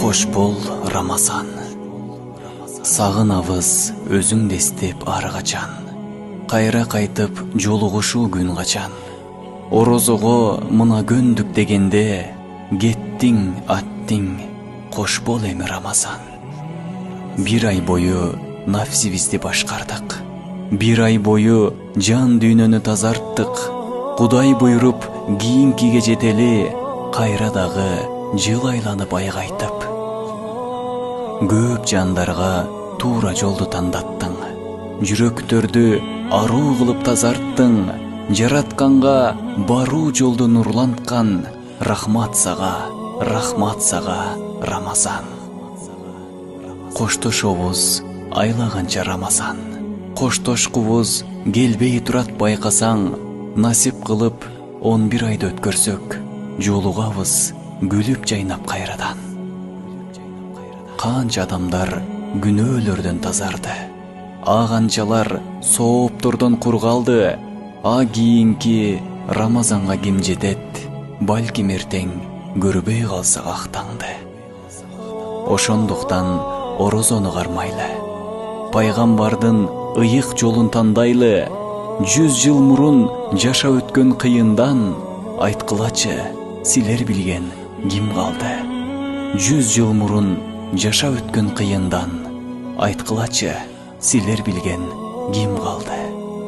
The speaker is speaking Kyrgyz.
Кош бол Рамазан. Сагынабыз өзүң дестеп ар качан. Кайра кайтып жолугушуу күн качан. Орозого мына көндүк дегенде, кеттиң, аттиң, кош бол эми Рамазан. Бир ай бою нафсибизди башкардык. Бир ай бою жан дүйнөнү тазарттык. Кудай буйруп кийинкиге жетели, кайра дагы жыл айланып ай кайтып. Көп жандарга туура жолду тандаттың. Жүрөктөрдү аруу кылып тазарттың. Жаратканга баруу жолду нурланткан. Рахмат сага Рамазан. Коштошобуз айлаганча Рамазан. Коштошкубуз келбей турат байкасаң. Насип кылып 11 айды өткөрсөк, жолугабыз күлүп жайнап кайрадан. Канча адамдар күнөөлөрдөн тазарды. Канчалар сооптордон кургалды. Кийинки Рамазанга ким жетет? Балким эртең көрбөй калсак актаңды. Ошондуктан орозону кармайлы. Пайгамбардын ыйык жолун тандайлы. 100 жыл мурун жашап өткөн кыйындан айткылачы, силер билген ким калды? 100 жыл мурун жашап өткөн кыйындан айткылачы, силер билген ким калды?